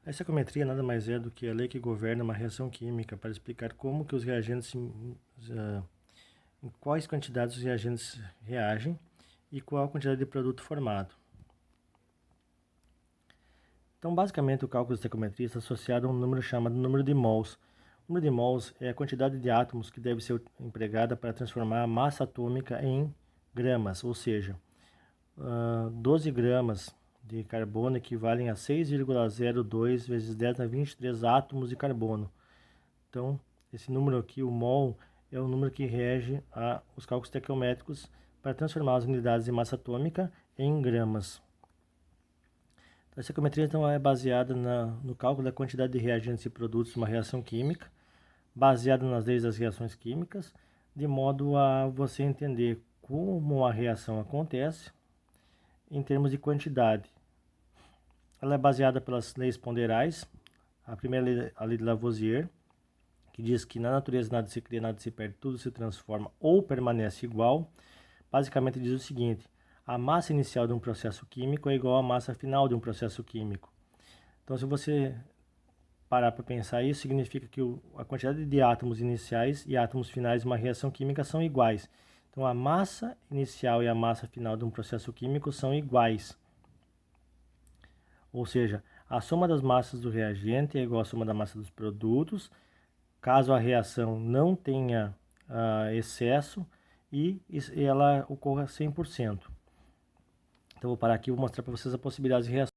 A estequiometria nada mais é do que a lei que governa uma reação química para explicar como que os reagentes, em quais quantidades os reagentes reagem e qual a quantidade de produto formado. Então, basicamente, o cálculo de estequiometria está associado a um número chamado número de mols. O número de mols é a quantidade de átomos que deve ser empregada para transformar a massa atômica em gramas, ou seja, 12 gramas de carbono equivalem a 6,02 vezes 10 a 23 átomos de carbono. Então, esse número aqui, o mol, é o número que rege os cálculos estequiométricos para transformar as unidades de massa atômica em gramas. A estequiometria então, é baseada no cálculo da quantidade de reagentes e produtos de uma reação química, baseada nas leis das reações químicas, de modo a você entender como a reação acontece em termos de quantidade. Ela é baseada pelas leis ponderais. A primeira lei, a lei de Lavoisier, que diz que na natureza nada se cria, nada se perde, tudo se transforma ou permanece igual. Basicamente diz o seguinte: a massa inicial de um processo químico é igual à massa final de um processo químico. Então, se você parar para pensar isso, significa que a quantidade de átomos iniciais e átomos finais de uma reação química são iguais. Então, a massa inicial e a massa final de um processo químico são iguais. Ou seja, a soma das massas do reagente é igual à soma da massa dos produtos, caso a reação não tenha excesso e ela ocorra 100%. Então, vou parar aqui e vou mostrar para vocês a possibilidade de reação.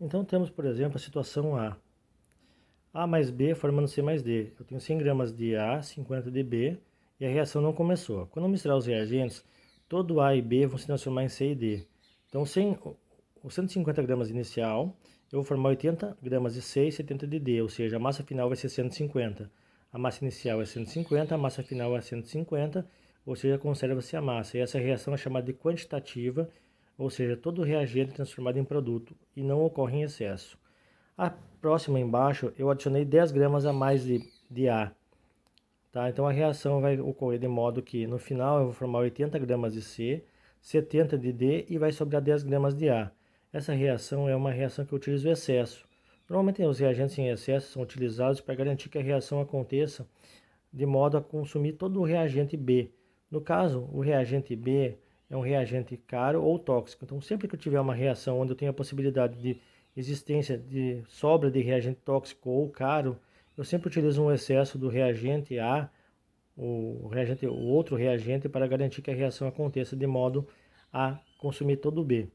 Então, temos, por exemplo, a situação A mais B formando C mais D. Eu tenho 100 gramas de A, 50 de B, e a reação não começou. Quando eu misturar os reagentes, todo A e B vão se transformar em C e D. Então, os 150 gramas inicial, eu vou formar 80 gramas de C e 70 de D, ou seja, a massa final vai ser 150. A massa inicial é 150, a massa final é 150, ou seja, conserva-se a massa. E essa reação é chamada de quantitativa, ou seja, todo reagente é transformado em produto e não ocorre em excesso. A próxima embaixo, eu adicionei 10 gramas a mais de A. Tá? Então a reação vai ocorrer de modo que no final eu vou formar 80 gramas de C, 70 de D e vai sobrar 10 gramas de A. Essa reação é uma reação que utiliza o excesso. Normalmente os reagentes em excesso são utilizados para garantir que a reação aconteça de modo a consumir todo o reagente B. No caso, o reagente B é um reagente caro ou tóxico. Então, sempre que eu tiver uma reação onde eu tenho a possibilidade de existência de sobra de reagente tóxico ou caro, eu sempre utilizo um excesso do reagente A, o outro reagente, para garantir que a reação aconteça de modo a consumir todo o B.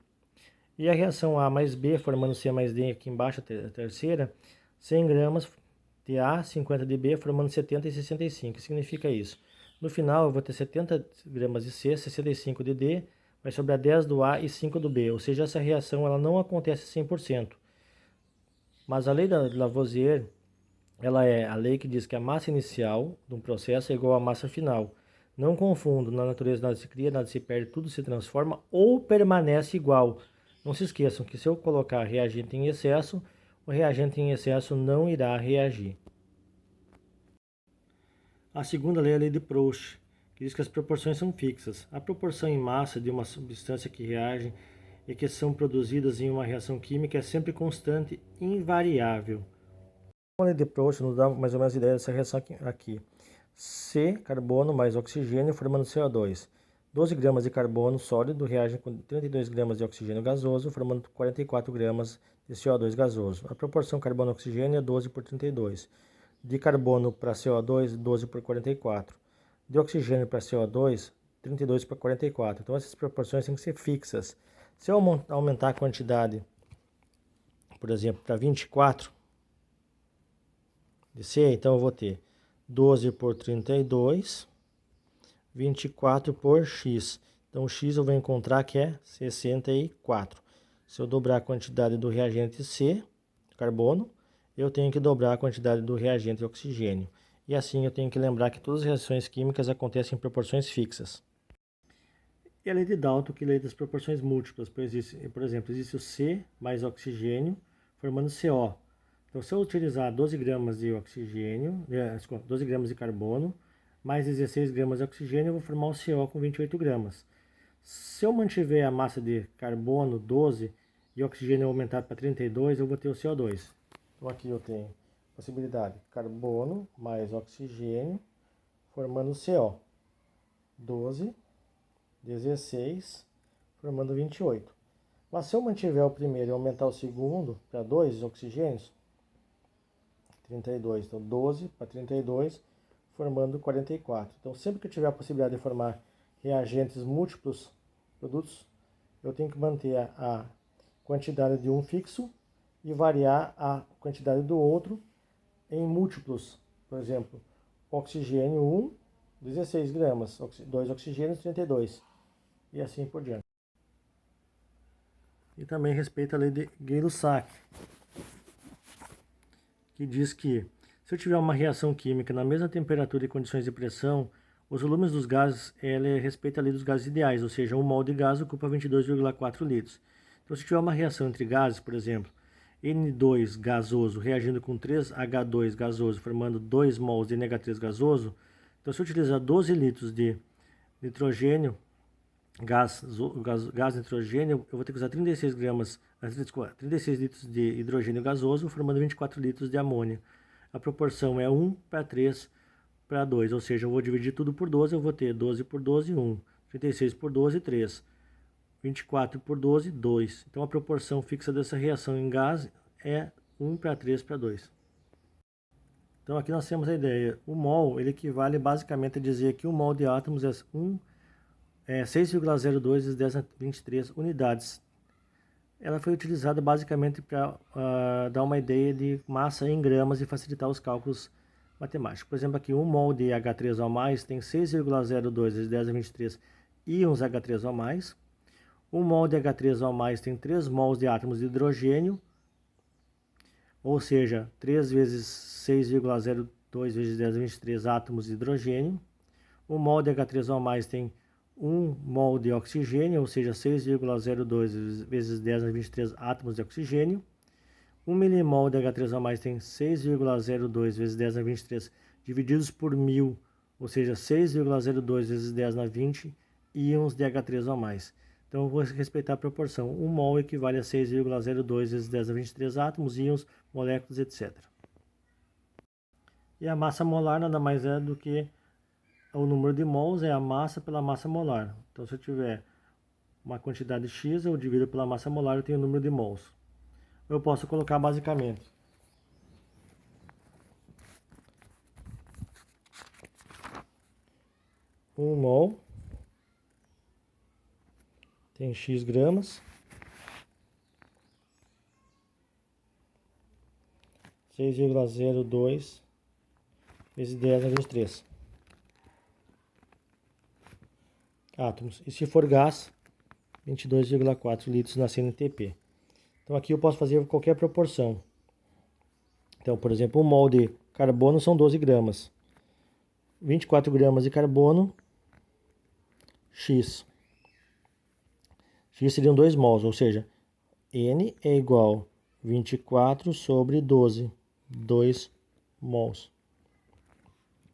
E a reação A mais B, formando C mais D aqui embaixo, a terceira, 100 gramas de A, 50 de B, formando 70 e 65. O que significa isso? No final, eu vou ter 70 gramas de C, 65 de D, vai sobrar 10 do A e 5 do B. Ou seja, essa reação ela não acontece 100%. Mas a lei de Lavoisier, ela é a lei que diz que a massa inicial de um processo é igual à massa final. Não confundo, na natureza nada se cria, nada se perde, tudo se transforma ou permanece igual. Não se esqueçam que se eu colocar reagente em excesso, o reagente em excesso não irá reagir. A segunda lei é a lei de Proust, que diz que as proporções são fixas. A proporção em massa de uma substância que reage e que são produzidas em uma reação química é sempre constante e invariável. A lei de Proust nos dá mais ou menos a ideia dessa reação aqui. C, carbono mais oxigênio formando CO2. 12 gramas de carbono sólido reagem com 32 gramas de oxigênio gasoso, formando 44 gramas de CO2 gasoso. A proporção carbono-oxigênio é 12 por 32. De carbono para CO2, 12 por 44. De oxigênio para CO2, 32 por 44. Então essas proporções têm que ser fixas. Se eu aumentar a quantidade, por exemplo, para 24 de C, então eu vou ter 12 por 32, 24 por X. Então o X eu vou encontrar que é 64. Se eu dobrar a quantidade do reagente C, carbono, eu tenho que dobrar a quantidade do reagente oxigênio. E assim eu tenho que lembrar que todas as reações químicas acontecem em proporções fixas. E a lei de Dalton, que é a lei das proporções múltiplas. Por exemplo, existe o C mais oxigênio formando CO. Então, se eu utilizar 12 gramas de oxigênio, 12 gramas de carbono, mais 16 gramas de oxigênio, eu vou formar o CO com 28 gramas. Se eu mantiver a massa de carbono 12 e o oxigênio aumentar para 32, eu vou ter o CO2. Então aqui eu tenho possibilidade carbono mais oxigênio formando CO. 12, 16, formando 28. Mas se eu mantiver o primeiro e aumentar o segundo para 2 oxigênios, 32. Então 12 para 32, formando 44. Então sempre que eu tiver a possibilidade de formar reagentes múltiplos produtos, eu tenho que manter a quantidade de um fixo e variar a quantidade do outro em múltiplos. Por exemplo, oxigênio 1, 16 gramas, 2 oxigênios, 32, e assim por diante. E também respeita a lei de Gay-Lussac, que diz que se eu tiver uma reação química na mesma temperatura e condições de pressão, os volumes dos gases, ele respeita a lei dos gases ideais, ou seja, um mol de gás ocupa 22,4 litros. Então, se tiver uma reação entre gases, por exemplo, N2 gasoso reagindo com 3H2 gasoso, formando 2 mols de NH3 gasoso, então se eu utilizar 12 litros de nitrogênio, gás nitrogênio, eu vou ter que usar 36 litros de hidrogênio gasoso, formando 24 litros de amônia. A proporção é 1 para 3 para 2, ou seja, eu vou dividir tudo por 12, eu vou ter 12 por 12, 1, 36 por 12, 3, 24 por 12, 2. Então a proporção fixa dessa reação em gás é 1 para 3 para 2. Então aqui nós temos a ideia, o mol, ele equivale basicamente a dizer que um mol de átomos é 6,02 vezes 10 a 23 unidades. Ela foi utilizada basicamente para dar uma ideia de massa em gramas e facilitar os cálculos matemáticos. Por exemplo, aqui 1 mol de H3O+, tem 6,02 vezes 10 a 23 íons H3O+. 1 mol de H3O+, tem 3 mols de átomos de hidrogênio, ou seja, 3 vezes 6,02 vezes 10 a 23 átomos de hidrogênio. 1 mol de H3O+, tem 1 mol de oxigênio, ou seja, 6,02 vezes 10 a 23 átomos de oxigênio. 1 milimol de H3O+, tem 6,02 vezes 10 a 23 divididos por 1000, ou seja, 6,02 vezes 10 a 20 íons de H3O+. Então eu vou respeitar a proporção. 1 mol equivale a 6,02 vezes 10 a 23 átomos, íons, moléculas, etc. E a massa molar nada mais é do que o número de mols é a massa pela massa molar. Então, se eu tiver uma quantidade X, eu divido pela massa molar, eu tenho o número de mols. Eu posso colocar basicamente 1 mol tem X gramas, 6,02 vezes 10 a 23 átomos. E se for gás, 22,4 litros na CNTP. Então aqui eu posso fazer qualquer proporção. Então, por exemplo, 1 mol de carbono são 12 gramas. 24 gramas de carbono, X. X seriam 2 mols, ou seja, N é igual a 24 sobre 12, 2 mols.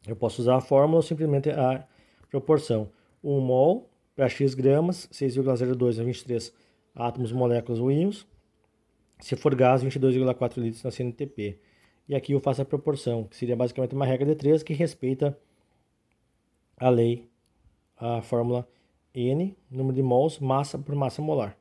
Eu posso usar a fórmula ou simplesmente a proporção. 1 mol para X gramas, 6,02 a 23 átomos, moléculas ou íons. Se for gás, 22,4 litros na CNTP. E aqui eu faço a proporção, que seria basicamente uma regra de 3 que respeita a lei, a fórmula N, número de mols, massa por massa molar.